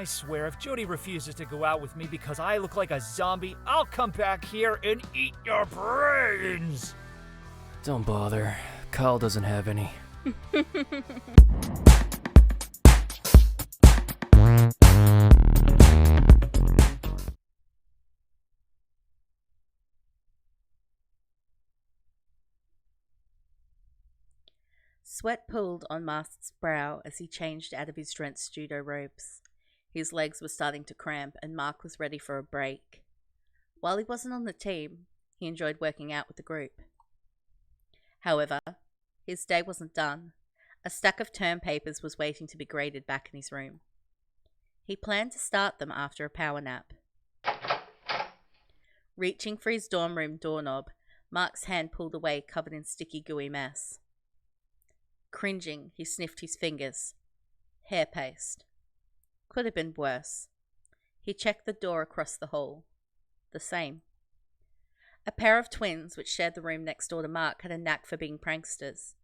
I swear, if Jody refuses to go out with me because I look like a zombie, I'll come back here and eat your brains! Don't bother. Kyle doesn't have any. Sweat pooled on Mark's brow as he changed out of his drenched judo robes. His legs were starting to cramp, and Mark was ready for a break. While he wasn't on the team, he enjoyed working out with the group. However, his day wasn't done. A stack of term papers was waiting to be graded back in his room. He planned to start them after a power nap. Reaching for his dorm room doorknob, Mark's hand pulled away, covered in sticky, gooey mess. Cringing, he sniffed his fingers. Hair paste. Could have been worse. He checked the door across the hall. The same. A pair of twins, which shared the room next door to Mark, had a knack for being pranksters.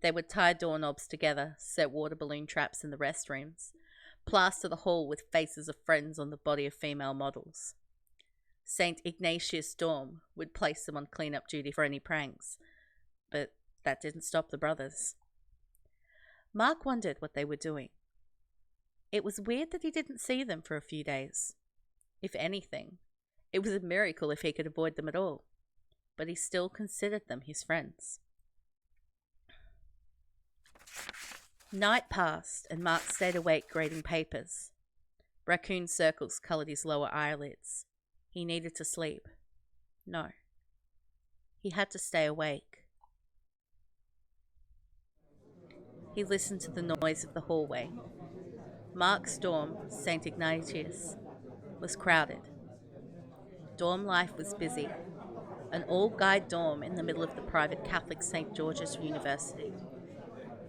They would tie doorknobs together, set water balloon traps in the restrooms, plaster the hall with faces of friends on the body of female models. St. Ignatius Dorm would place them on clean-up duty for any pranks, but that didn't stop the brothers. Mark wondered what they were doing. It was weird that he didn't see them for a few days. If anything, it was a miracle if he could avoid them at all, but he still considered them his friends. Night passed, and Mark stayed awake grading papers. Raccoon circles coloured his lower eyelids. He needed to sleep. No. He had to stay awake. He listened to the noise of the hallway. Mark's dorm, St. Ignatius, was crowded. Dorm life was busy. An all-guide dorm in the middle of the private Catholic St. George's University.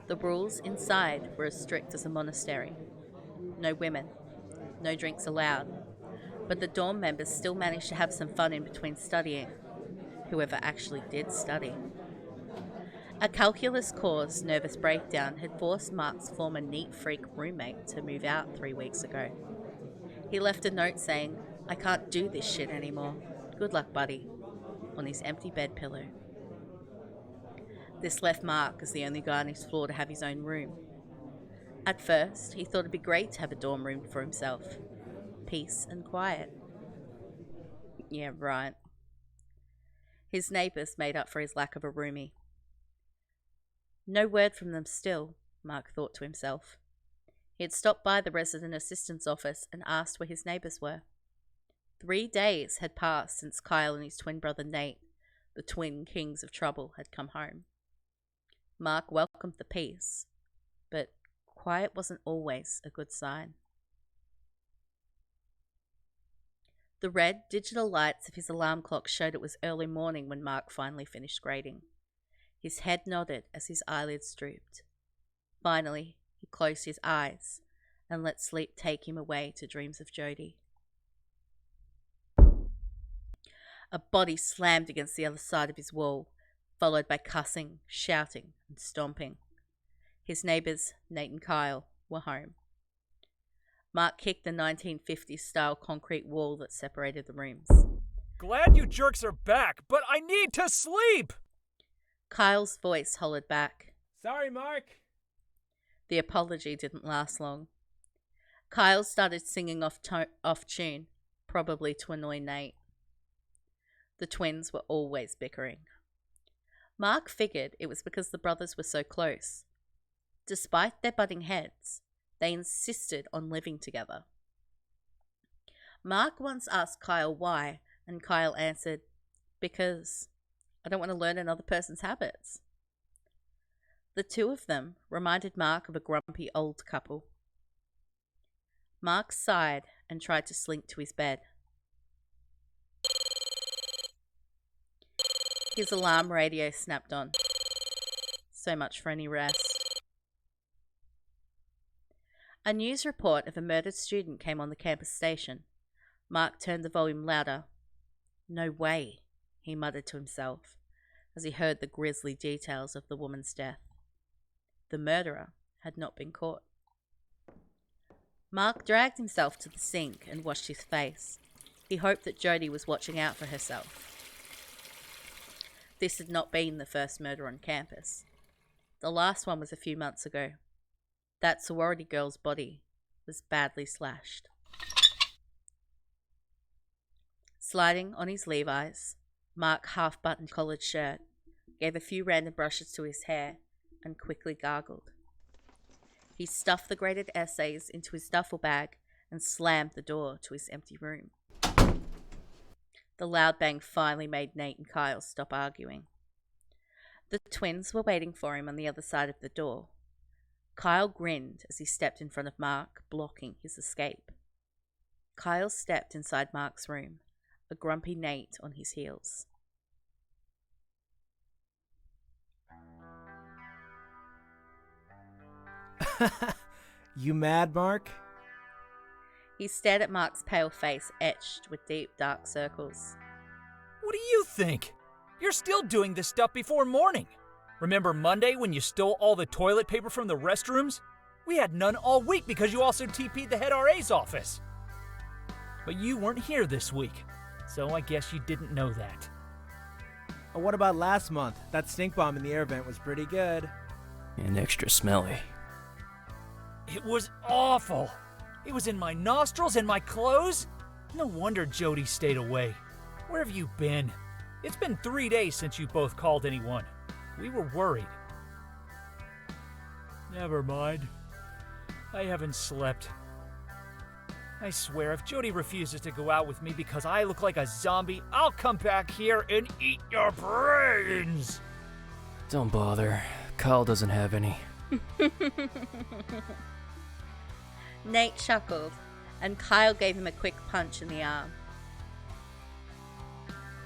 The rules inside were as strict as a monastery. No women, no drinks allowed. But the dorm members still managed to have some fun in between studying. Whoever actually did study. A calculus-caused nervous breakdown had forced Mark's former neat freak roommate to move out 3 weeks ago. He left a note saying, "I can't do this shit anymore. Good luck, buddy," on his empty bed pillow. This left Mark as the only guy on his floor to have his own room. At first, he thought it'd be great to have a dorm room for himself. Peace and quiet. Yeah, right. His neighbours made up for his lack of a roomie. No word from them still, Mark thought to himself. He had stopped by the resident assistant's office and asked where his neighbours were. 3 days had passed since Kyle and his twin brother Nate, the twin kings of trouble, had come home. Mark welcomed the peace, but quiet wasn't always a good sign. The red digital lights of his alarm clock showed it was early morning when Mark finally finished grading. His head nodded as his eyelids drooped. Finally, he closed his eyes and let sleep take him away to dreams of Jody. A body slammed against the other side of his wall, followed by cussing, shouting, and stomping. His neighbours, Nate and Kyle, were home. Mark kicked the 1950s-style concrete wall that separated the rooms. Glad you jerks are back, but I need to sleep! Kyle's voice hollered back. Sorry, Mark. The apology didn't last long. Kyle started singing off tune, probably to annoy Nate. The twins were always bickering. Mark figured it was because the brothers were so close. Despite their butting heads, they insisted on living together. Mark once asked Kyle why, and Kyle answered, "Because I don't want to learn another person's habits." The two of them reminded Mark of a grumpy old couple. Mark sighed and tried to slink to his bed. His alarm radio snapped on. So much for any rest. A news report of a murdered student came on the campus station. Mark turned the volume louder. "No way," he muttered to himself, as he heard the grisly details of the woman's death. The murderer had not been caught. Mark dragged himself to the sink and washed his face. He hoped that Jody was watching out for herself. This had not been the first murder on campus. The last one was a few months ago. That sorority girl's body was badly slashed. Sliding on his Levi's, Mark half-buttoned collared shirt, gave a few random brushes to his hair, and quickly gargled. He stuffed the graded essays into his duffel bag and slammed the door to his empty room. The loud bang finally made Nate and Kyle stop arguing. The twins were waiting for him on the other side of the door. Kyle grinned as he stepped in front of Mark, blocking his escape. Kyle stepped inside Mark's room, a grumpy Nate on his heels. You mad, Mark? He stared at Mark's pale face etched with deep, dark circles. What do you think? You're still doing this stuff before morning. Remember Monday when you stole all the toilet paper from the restrooms? We had none all week because you also TP'd the head RA's office. But you weren't here this week, so I guess you didn't know that. Or what about last month? That stink bomb in the air vent was pretty good. And extra smelly. It was awful. It was in my nostrils and my clothes. No wonder Jody stayed away. Where have you been? It's been 3 days since you both called anyone. We were worried. Never mind. I haven't slept. I swear, if Jody refuses to go out with me because I look like a zombie, I'll come back here and eat your brains! Don't bother. Kyle doesn't have any. Nate chuckled, and Kyle gave him a quick punch in the arm.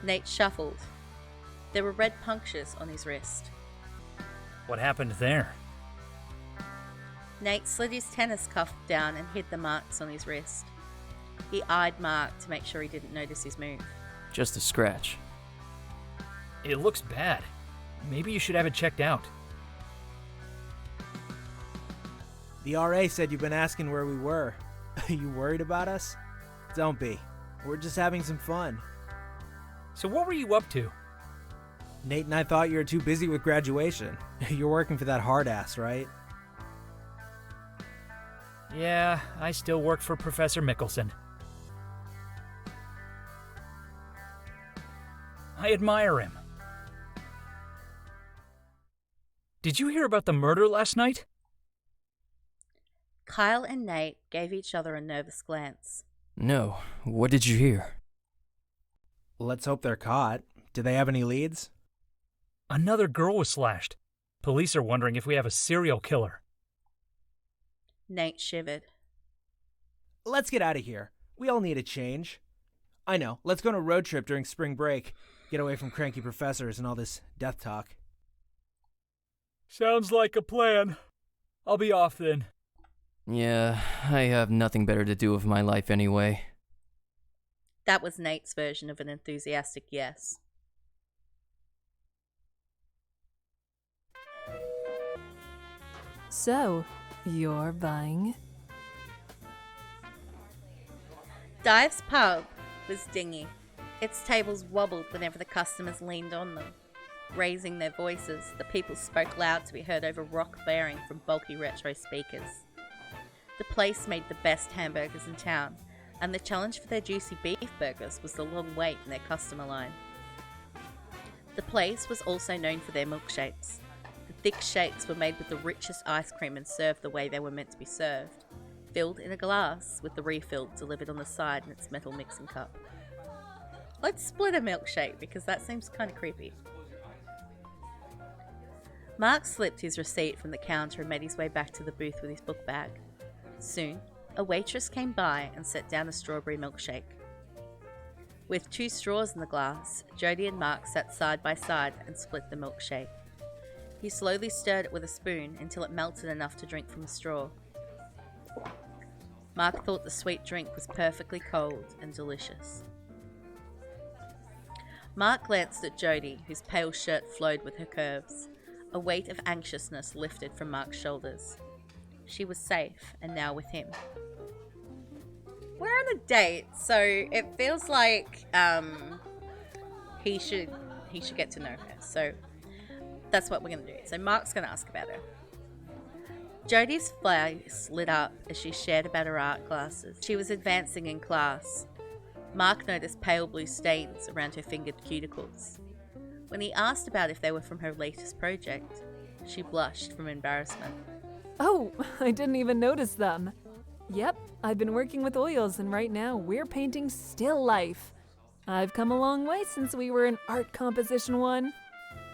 Nate shuffled. There were red punctures on his wrist. What happened there? Nate slid his tennis cuff down and hid the marks on his wrist. He eyed Mark to make sure he didn't notice his move. Just a scratch. It looks bad. Maybe you should have it checked out. The RA said you've been asking where we were. Are you worried about us? Don't be. We're just having some fun. So what were you up to? Nate and I thought you were too busy with graduation. You're working for that hard ass, right? Yeah, I still work for Professor Mickelson. I admire him. Did you hear about the murder last night? Kyle and Nate gave each other a nervous glance. No. What did you hear? Let's hope they're caught. Do they have any leads? Another girl was slashed. Police are wondering if we have a serial killer. Nate shivered. Let's get out of here. We all need a change. I know. Let's go on a road trip during spring break. Get away from cranky professors and all this death talk. Sounds like a plan. I'll be off then. Yeah, I have nothing better to do with my life anyway. That was Nate's version of an enthusiastic yes. So, you're buying? Dive's pub was dingy. Its tables wobbled whenever the customers leaned on them. Raising their voices, the people spoke loud to be heard over rock blaring from bulky retro speakers. The place made the best hamburgers in town, and the challenge for their juicy beef burgers was the long wait in their customer line. The place was also known for their milkshakes. The thick shakes were made with the richest ice cream and served the way they were meant to be served, filled in a glass with the refill delivered on the side in its metal mixing cup. Let's split a milkshake because that seems kind of creepy. Mark slipped his receipt from the counter and made his way back to the booth with his book bag. Soon, a waitress came by and set down a strawberry milkshake. With 2 straws in the glass, Jody and Mark sat side by side and split the milkshake. He slowly stirred it with a spoon until it melted enough to drink from a straw. Mark thought the sweet drink was perfectly cold and delicious. Mark glanced at Jody, whose pale shirt flowed with her curves. A weight of anxiousness lifted from Mark's shoulders. She was safe and now with him. We're on a date, so it feels like he should get to know her. So that's what we're gonna do. So Mark's gonna ask about her. Jodie's face lit up as she shared about her art classes. She was advancing in class. Mark noticed pale blue stains around her fingered cuticles. When he asked about if they were from her latest project, she blushed from embarrassment. Oh, I didn't even notice them. Yep, I've been working with oils and right now we're painting still life. I've come a long way since we were in art composition 1.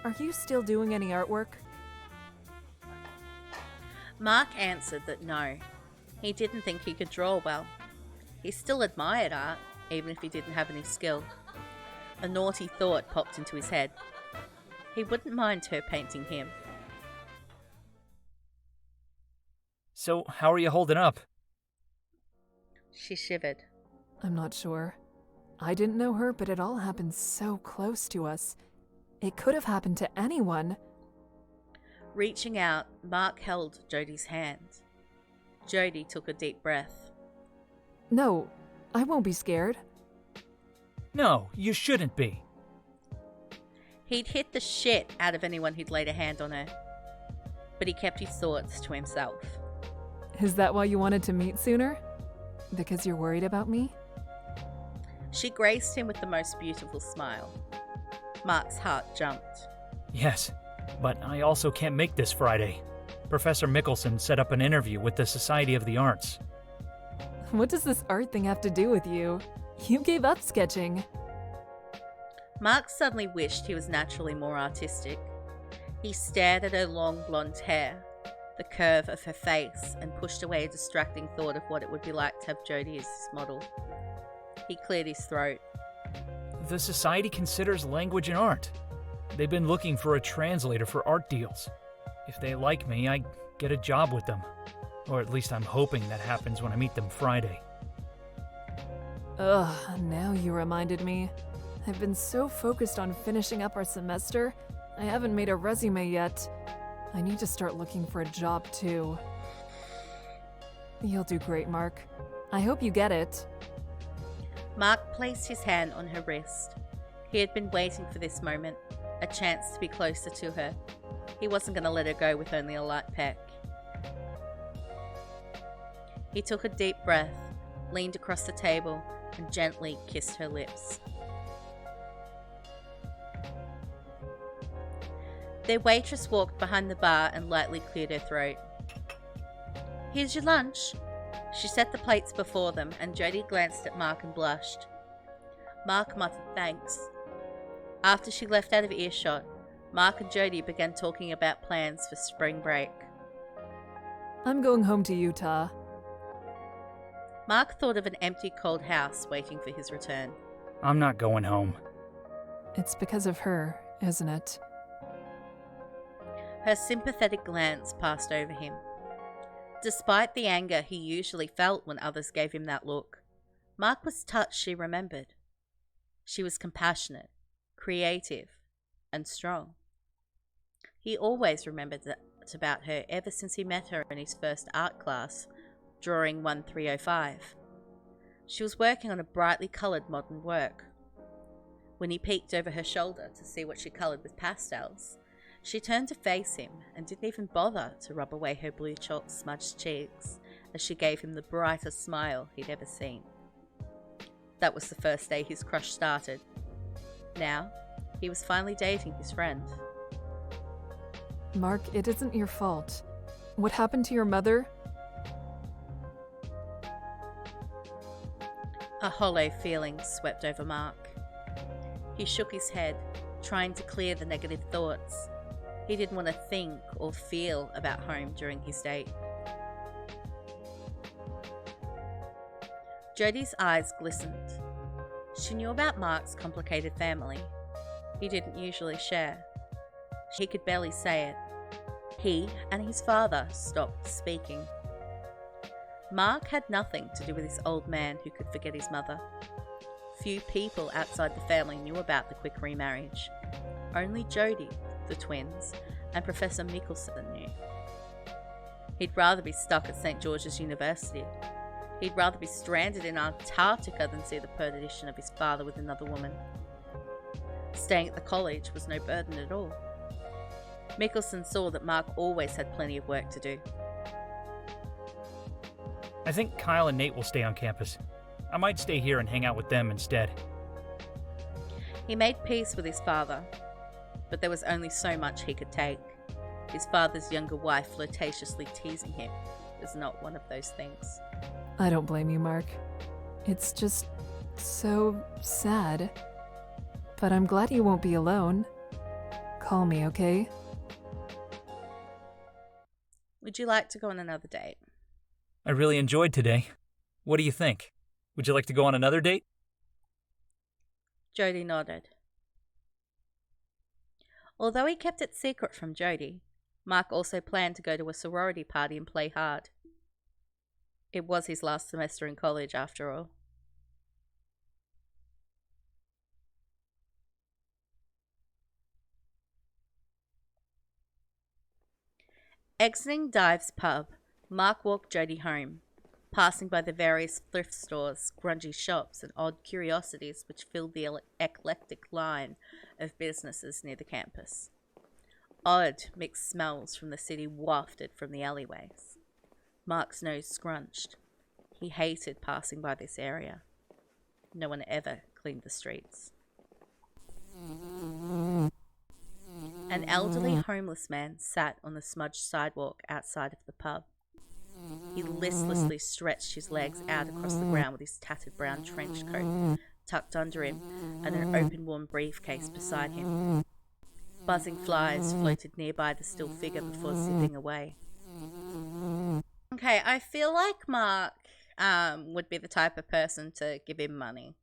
Are you still doing any artwork? Mark answered that no, he didn't think he could draw well. He still admired art, even if he didn't have any skill. A naughty thought popped into his head. He wouldn't mind her painting him. So, how are you holding up? She shivered. I'm not sure. I didn't know her, but it all happened so close to us. It could have happened to anyone. Reaching out, Mark held Jodie's hand. Jodie took a deep breath. No, I won't be scared. No, you shouldn't be. He'd hit the shit out of anyone who'd laid a hand on her, but he kept his thoughts to himself. Is that why you wanted to meet sooner? Because you're worried about me? She graced him with the most beautiful smile. Mark's heart jumped. Yes, but I also can't make this Friday. Professor Mickelson set up an interview with the Society of the Arts. What does this art thing have to do with you? You gave up sketching. Mark suddenly wished he was naturally more artistic. He stared at her long blonde hair, the curve of her face, and pushed away a distracting thought of what it would be like to have Jodie as his model. He cleared his throat. The Society considers language and art. They've been looking for a translator for art deals. If they like me, I get a job with them. Or at least I'm hoping that happens when I meet them Friday. Ugh, now you reminded me. I've been so focused on finishing up our semester, I haven't made a resume yet. I need to start looking for a job too. You'll do great, Mark. I hope you get it. Mark placed his hand on her wrist. He had been waiting for this moment, a chance to be closer to her. He wasn't going to let her go with only a light peck. He took a deep breath, leaned across the table, and gently kissed her lips. Their waitress walked behind the bar and lightly cleared her throat. "Here's your lunch." She set the plates before them, and Jodie glanced at Mark and blushed. Mark muttered thanks. After she left out of earshot, Mark and Jodie began talking about plans for spring break. I'm going home to Utah. Mark thought of an empty, cold house waiting for his return. I'm not going home. It's because of her, isn't it? Her sympathetic glance passed over him. Despite the anger he usually felt when others gave him that look, Mark was touched she remembered. She was compassionate, creative, and strong. He always remembered that about her ever since he met her in his first art class, drawing 1305. She was working on a brightly coloured modern work. When he peeked over her shoulder to see what she coloured with pastels, she turned to face him and didn't even bother to rub away her blue chalk smudged cheeks as she gave him the brightest smile he'd ever seen. That was the first day his crush started. Now, he was finally dating his friend. Mark, it isn't your fault. What happened to your mother? A hollow feeling swept over Mark. He shook his head, trying to clear the negative thoughts. He didn't want to think or feel about home during his date. Jodie's eyes glistened. She knew about Mark's complicated family. He didn't usually share. He could barely say it. He and his father stopped speaking. Mark had nothing to do with this old man who could forget his mother. Few people outside the family knew about the quick remarriage. Only Jodie, the twins, and Professor Mickelson knew. He'd rather be stuck at St. George's University. He'd rather be stranded in Antarctica than see the perdition of his father with another woman. Staying at the college was no burden at all. Mickelson saw that Mark always had plenty of work to do. I think Kyle and Nate will stay on campus. I might stay here and hang out with them instead. He made peace with his father, but there was only so much he could take. His father's younger wife flirtatiously teasing him was not one of those things. I don't blame you, Mark. It's just so sad. But I'm glad you won't be alone. Call me, okay? Would you like to go on another date? I really enjoyed today. What do you think? Would you like to go on another date? Jody nodded. Although he kept it secret from Jody, Mark also planned to go to a sorority party and play hard. It was his last semester in college, after all. Exiting Dive's pub, Mark walked Jody home, passing by the various thrift stores, grungy shops, and odd curiosities which filled the eclectic line of businesses near the campus. Odd, mixed smells from the city wafted from the alleyways. Mark's nose scrunched. He hated passing by this area. No one ever cleaned the streets. An elderly homeless man sat on the smudged sidewalk outside of the pub. He listlessly stretched his legs out across the ground with his tattered brown trench coat tucked under him and an open worn briefcase beside him. Buzzing flies floated nearby the still figure before zipping away. Okay, I feel like Mark would be the type of person to give him money.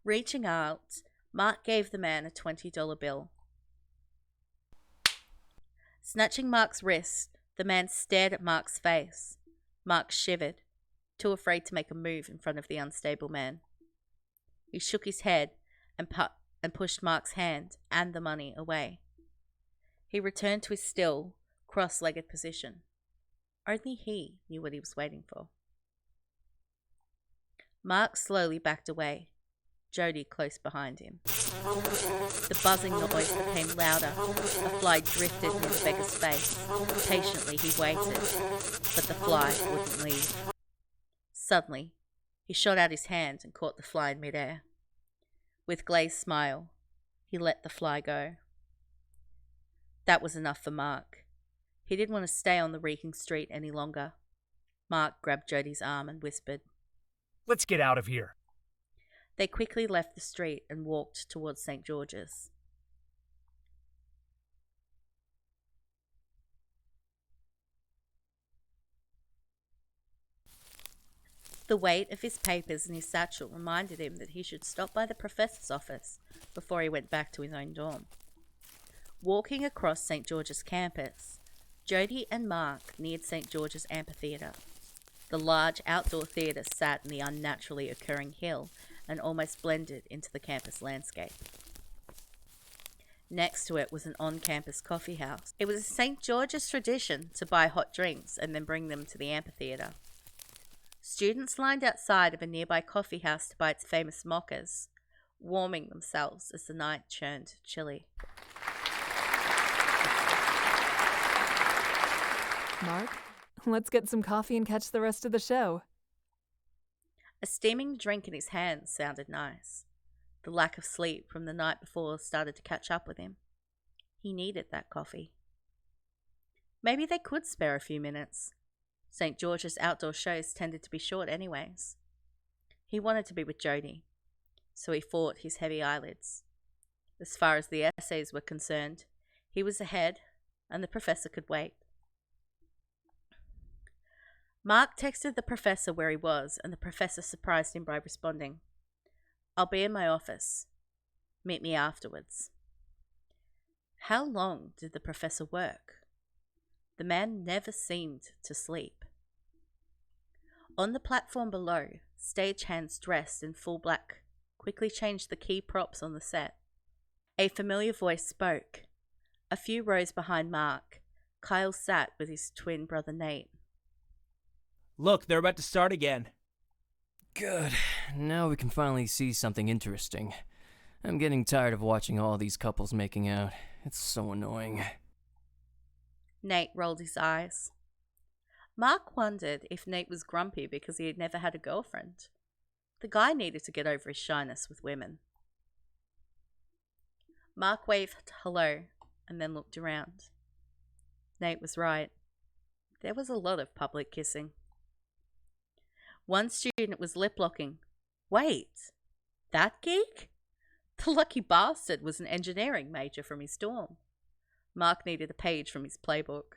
Reaching out, Mark gave the man a $20 bill. Snatching Mark's wrist, the man stared at Mark's face. Mark shivered, too afraid to make a move in front of the unstable man. He shook his head and pushed Mark's hand and the money away. He returned to his still, cross-legged position. Only he knew what he was waiting for. Mark slowly backed away, Jody close behind him. The buzzing noise became louder. A fly drifted near the beggar's face. Patiently he waited, but the fly wouldn't leave. Suddenly, he shot out his hand and caught the fly in midair. With glazed smile, he let the fly go. That was enough for Mark. He didn't want to stay on the reeking street any longer. Mark grabbed Jody's arm and whispered, Let's get out of here. They quickly left the street and walked towards St. George's. The weight of his papers in his satchel reminded him that he should stop by the professor's office before he went back to his own dorm. Walking across St. George's campus, Jody and Mark neared St. George's Amphitheatre. The large outdoor theatre sat in the unnaturally occurring hill and almost blended into the campus landscape. Next to it was an on-campus coffee house. It was a St. George's tradition to buy hot drinks and then bring them to the amphitheatre. Students lined outside of a nearby coffee house to buy its famous mochas, warming themselves as the night turned chilly. Mark, let's get some coffee and catch the rest of the show. A steaming drink in his hands sounded nice. The lack of sleep from the night before started to catch up with him. He needed that coffee. Maybe they could spare a few minutes. St. George's outdoor shows tended to be short anyways. He wanted to be with Jody, so he fought his heavy eyelids. As far as the essays were concerned, he was ahead, and the professor could wait. Mark texted the professor where he was, and the professor surprised him by responding, I'll be in my office. Meet me afterwards. How long did the professor work? The man never seemed to sleep. On the platform below, stagehands dressed in full black quickly changed the key props on the set. A familiar voice spoke. A few rows behind Mark, Kyle sat with his twin brother Nate. Look, they're about to start again. Good. Now we can finally see something interesting. I'm getting tired of watching all these couples making out. It's so annoying. Nate rolled his eyes. Mark wondered if Nate was grumpy because he had never had a girlfriend. The guy needed to get over his shyness with women. Mark waved hello and then looked around. Nate was right. There was a lot of public kissing. One student was lip-locking. Wait, that geek? The lucky bastard was an engineering major from his dorm. Mark needed a page from his playbook.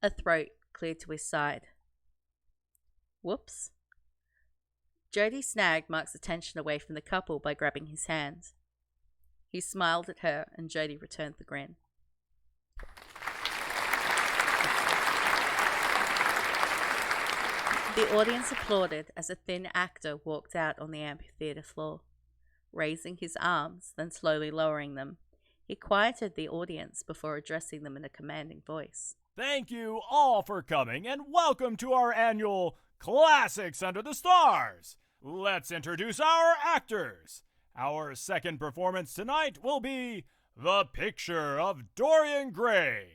A throat cleared to his side. Whoops. Jody snagged Mark's attention away from the couple by grabbing his hand. He smiled at her and Jody returned the grin. The audience applauded as a thin actor walked out on the amphitheater floor. Raising his arms, then slowly lowering them, he quieted the audience before addressing them in a commanding voice. Thank you all for coming and welcome to our annual Classics Under the Stars. Let's introduce our actors. Our second performance tonight will be The Picture of Dorian Gray.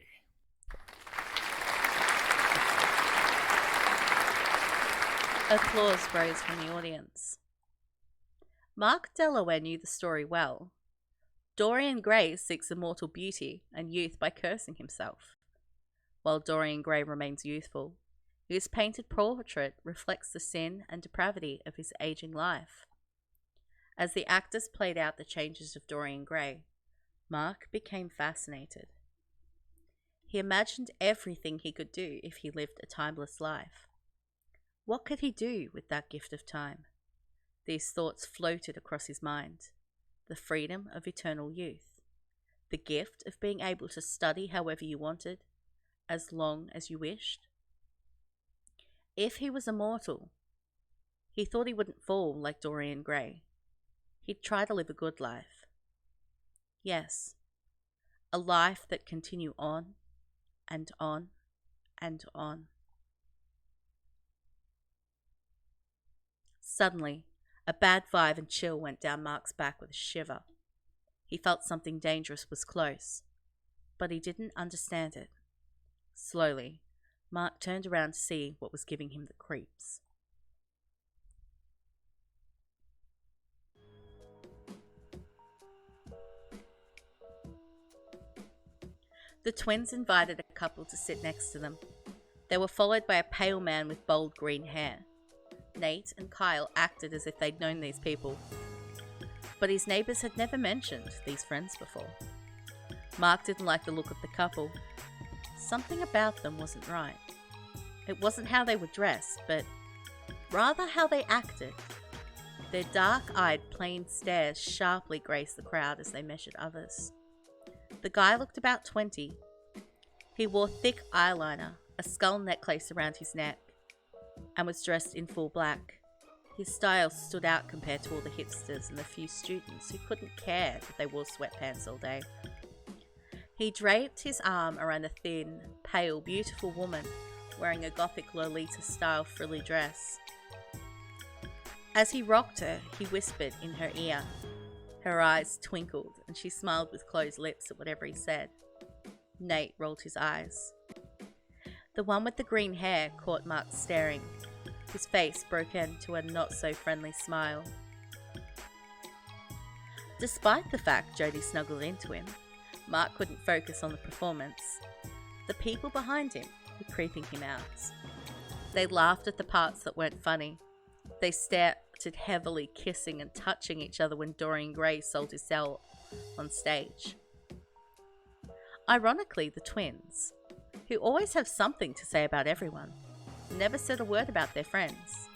Applause rose from the audience. Mark Delaware knew the story well. Dorian Gray seeks immortal beauty and youth by cursing himself. While Dorian Gray remains youthful, his painted portrait reflects the sin and depravity of his aging life. As the actors played out the changes of Dorian Gray, Mark became fascinated. He imagined everything he could do if he lived a timeless life. What could he do with that gift of time? These thoughts floated across his mind. The freedom of eternal youth. The gift of being able to study however you wanted, as long as you wished. If he was immortal, he thought he wouldn't fall like Dorian Gray. He'd try to live a good life. Yes, a life that continued on and on and on. Suddenly, a bad vibe and chill went down Mark's back with a shiver. He felt something dangerous was close, but he didn't understand it. Slowly, Mark turned around to see what was giving him the creeps. The twins invited a couple to sit next to them. They were followed by a pale man with bold green hair. Nate and Kyle acted as if they'd known these people, but his neighbours had never mentioned these friends before. Mark didn't like the look of the couple. Something about them wasn't right. It wasn't how they were dressed, but rather how they acted. Their dark-eyed, plain stares sharply graced the crowd as they measured others. The guy looked about 20. He wore thick eyeliner, a skull necklace around his neck, and was dressed in full black. His style stood out compared to all the hipsters and the few students who couldn't care that they wore sweatpants all day. He draped his arm around a thin, pale, beautiful woman wearing a gothic Lolita-style frilly dress. As he rocked her, he whispered in her ear. Her eyes twinkled and she smiled with closed lips at whatever he said. Nate rolled his eyes. The one with the green hair caught Mark staring. His face broke into a not-so-friendly smile. Despite the fact Jody snuggled into him, Mark couldn't focus on the performance. The people behind him were creeping him out. They laughed at the parts that weren't funny. They started heavily kissing and touching each other when Dorian Gray sold his cell on stage. Ironically, the twins, who always have something to say about everyone, never said a word about their friends.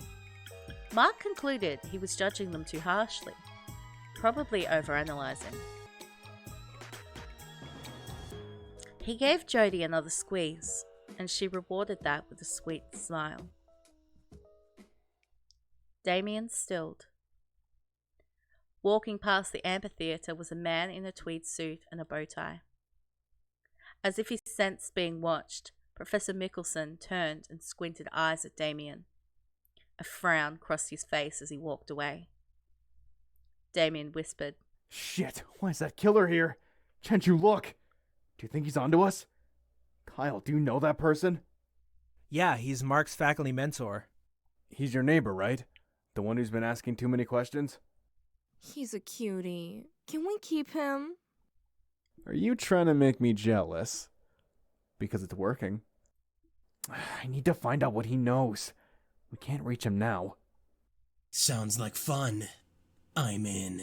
Mark concluded he was judging them too harshly, probably overanalyzing. He gave Jody another squeeze, and she rewarded that with a sweet smile. Damien stilled. Walking past the amphitheater was a man in a tweed suit and a bow tie. As if he sensed being watched, Professor Mickelson turned and squinted eyes at Damien. A frown crossed his face as he walked away. Damien whispered, Shit, why is that killer here? Can't you look? Do you think he's onto us? Kyle, do you know that person? Yeah, he's Mark's faculty mentor. He's your neighbor, right? The one who's been asking too many questions? He's a cutie. Can we keep him? Are you trying to make me jealous? Because it's working. I need to find out what he knows. We can't reach him now. Sounds like fun. I'm in.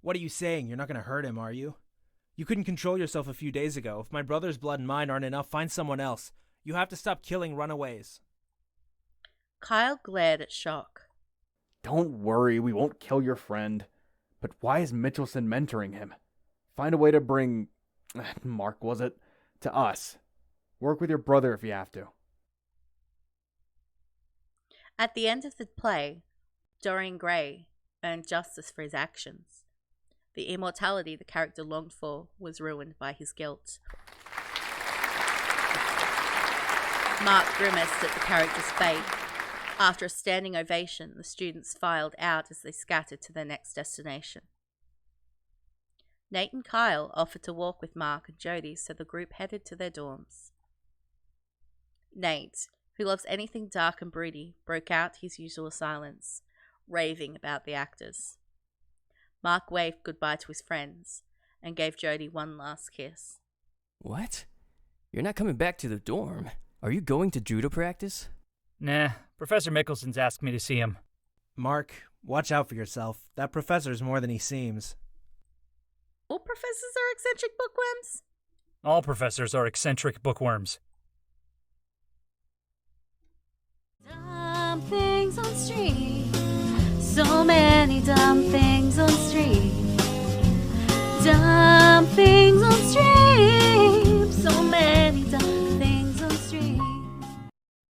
What are you saying? You're not going to hurt him, are you? You couldn't control yourself a few days ago. If my brother's blood and mine aren't enough, find someone else. You have to stop killing runaways. Kyle glared at Shock. Don't worry, we won't kill your friend. But why is Mitchelson mentoring him? Find a way to bring... Mark, was it? To us. Work with your brother if you have to. At the end of the play, Dorian Gray earned justice for his actions. The immortality the character longed for was ruined by his guilt. Mark grimaced at the character's fate. After a standing ovation, the students filed out as they scattered to their next destination. Nate and Kyle offered to walk with Mark and Jody, so the group headed to their dorms. Nate, who loves anything dark and broody, broke out his usual silence, raving about the actors. Mark waved goodbye to his friends and gave Jody one last kiss. What? You're not coming back to the dorm. Are you going to judo practice? Nah, Professor Mickelson's asked me to see him. Mark, watch out for yourself. That professor's more than he seems. All professors are eccentric bookworms? All professors are eccentric bookworms. Dumb things on street. So many dumb things on street.